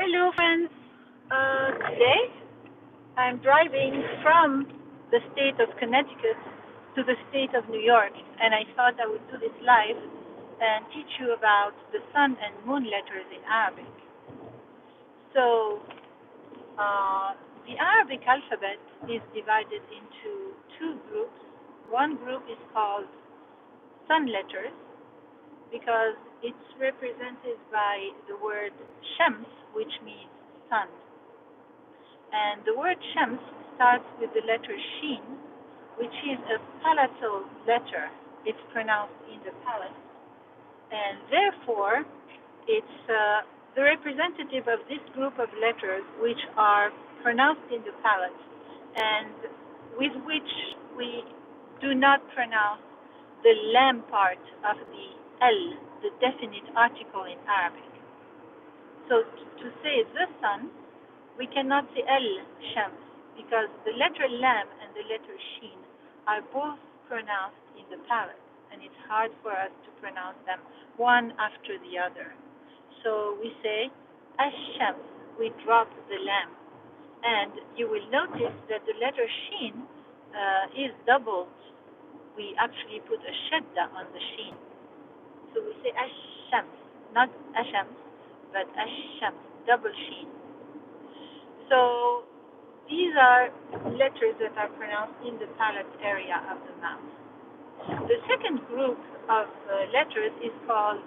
Hello, friends. Today I'm driving from the state of Connecticut to the state of New York, and I thought I would do this live and teach you about the sun and moon letters in Arabic. So, the Arabic alphabet is divided into two groups. One group is called sun letters because it's represented by the word Shams, which means sun. And the word Shams starts with the letter Shin, which is a palatal letter. It's pronounced in the palate, and therefore it's the representative of this group of letters which are pronounced in the palate and with which we do not pronounce the lam part of the L, the definite article in Arabic. So to say the sun, we cannot say El Shams because the letter Lam and the letter Shin are both pronounced in the palate, and it's hard for us to pronounce them one after the other. So we say Ash-Shams, we drop the Lam. And you will notice that the letter Shin is doubled. We actually put a shadda on the Shin. So we say Ash-Shams, not Ashams, but Ash-Shams, double Shin. So these are letters that are pronounced in the palate area of the mouth. The second group of letters is called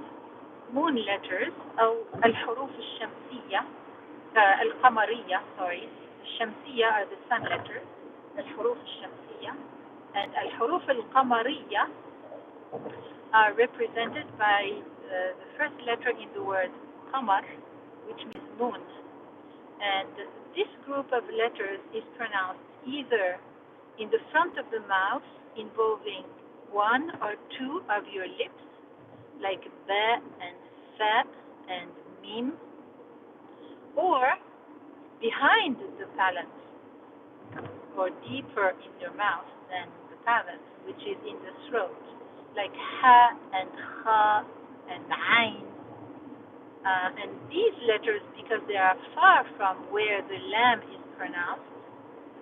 moon letters, أو الحروف الشمسية, القمرية, sorry. الشمسية are the sun letters, الحروف الشمسية, and الحروف القمرية are represented by the first letter in the word qamar, which means moon. And this group of letters is pronounced either in the front of the mouth, involving one or two of your lips, like ba and fa and mim, or behind the palate, or deeper in your mouth than the palate, which is in the throat, like ha and kha and ayn. And these letters, because they are far from where the lam is pronounced,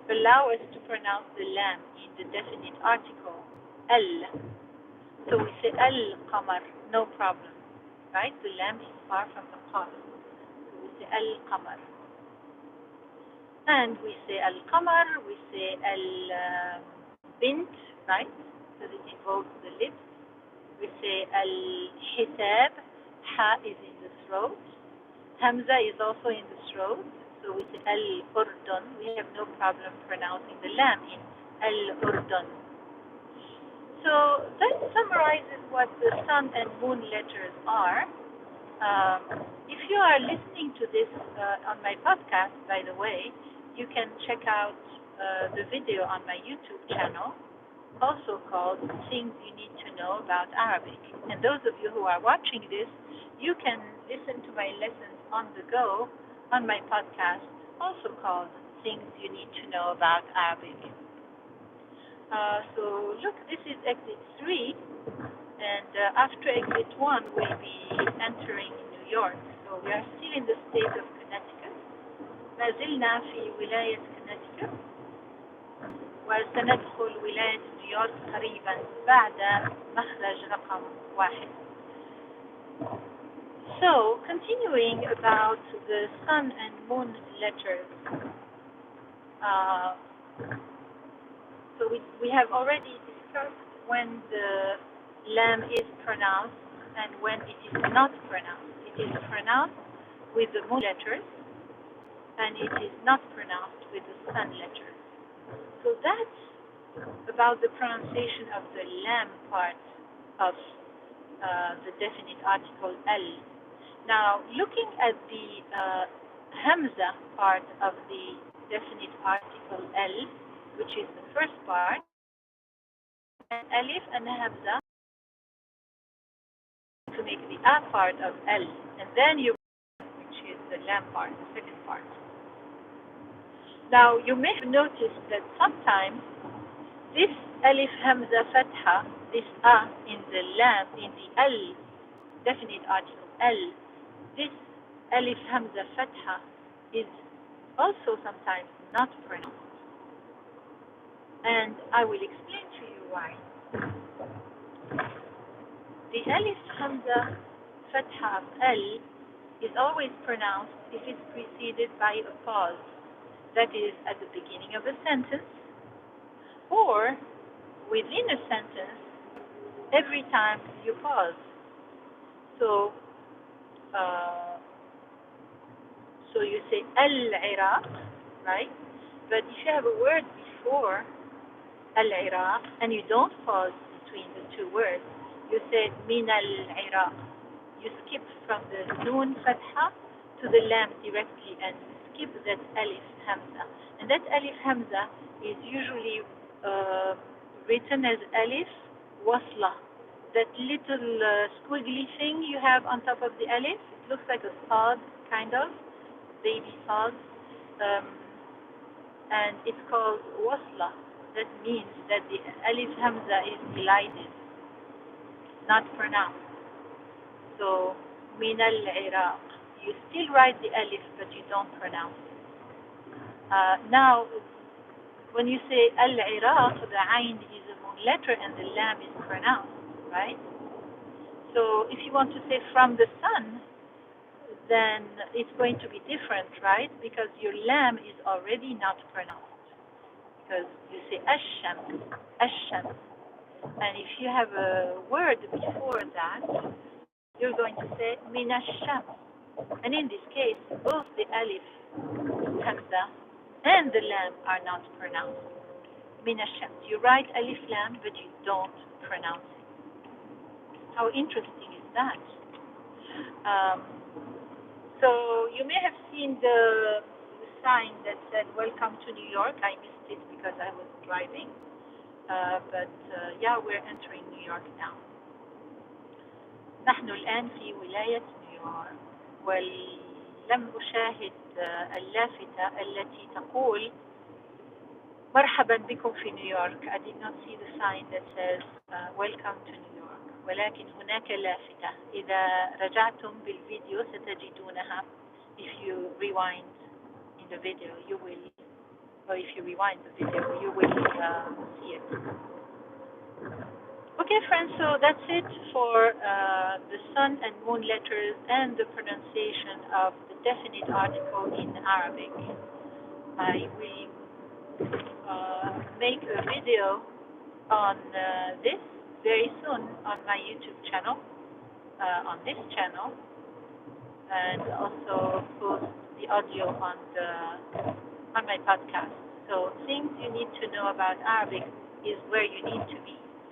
allow us to pronounce the lam in the definite article, al. So we say al-qamar, no problem, right? The lam is far from the qaf. So we say al-qamar. And we say al-qamar, we say al-bint, right? Because it involves the lips. We say al-hisab, ha is in the throat. Hamza is also in the throat. So we say al-urdun. We have no problem pronouncing the lam in al-urdun. So that summarizes what the sun and moon letters are. If you are listening to this on my podcast, by the way, you can check out the video on my YouTube channel, also called Things You Need to Know About Arabic. And those of you who are watching this, you can listen to my lessons on the go on my podcast, also called Things You Need to Know About Arabic. So look, this is exit 3, and after exit 1 we'll be entering New York. So we are still in the state of Connecticut. ما زلنا في ولاية كونتيكت وسندخل ولاية نيويورك قريبا بعد مخرج رقم 1. So, continuing about the sun and moon letters. So we have already discussed when the lam is pronounced and when it is not pronounced. It is pronounced with the moon letters, and it is not pronounced with the sun letters. So that's about the pronunciation of the lam part of the definite article L. Now, looking at the hamza part of the definite article L, which is the first part, and alif and hamza to make the a part of L, and then you, which is the lam part, the second part. Now, you may have noticed that sometimes this alif hamza fatha, this a in the lam, in the L, definite article L, this Alif Hamza Fatha is also sometimes not pronounced. And I will explain to you why. The Alif Hamza Fatha L is always pronounced if it's preceded by a pause. That is at the beginning of a sentence or within a sentence every time you pause. So, so you say Al-Iraq, right? But if you have a word before Al-Iraq and you don't pause between the two words, you say Min al-Iraq. You skip from the Noon Fatha to the Lam directly and skip that Alif Hamza. And that Alif Hamza is usually written as Alif Wasla. That little squiggly thing you have on top of the Alif, it looks like a sod, kind of, baby sod. And it's called Wasla. That means that the Alif Hamza is elided, not pronounced. So, Min al-Iraq. You still write the Alif, but you don't pronounce it. Now, when you say Al-Iraq, the Ain is a moon letter and the Lam is pronounced, right? So, if you want to say from the sun, then it's going to be different, right? Because your Lam is already not pronounced. Because you say Ash-Shams, Ash-Shams. And if you have a word before that, you're going to say Min ash-Shams. And in this case, both the Alif Hamza and the Lam are not pronounced. Min ash-Shams. You write Alif Lam, but you don't pronounce it. How interesting is that? So you may have seen the sign that said "Welcome to New York." I missed it because I was driving. But yeah, we're entering New York now. نحن الآن في ولاية نيويورك ولم أشاهد اللافتة التي تقول مرحبا بكم في نيويورك. I did not see the sign that says welcome to New York. ولكن هناك لافتة. إذا رجعتم بالفيديو ستجدونها. If you rewind in the video, you will, or if you rewind the video, you will see it. Okay, friends, so that's it for the sun and moon letters and the pronunciation of the definite article in Arabic. I will make a video on this very soon on my YouTube channel, on this channel, and also post the audio on my podcast. So things you need to know about Arabic is where you need to be.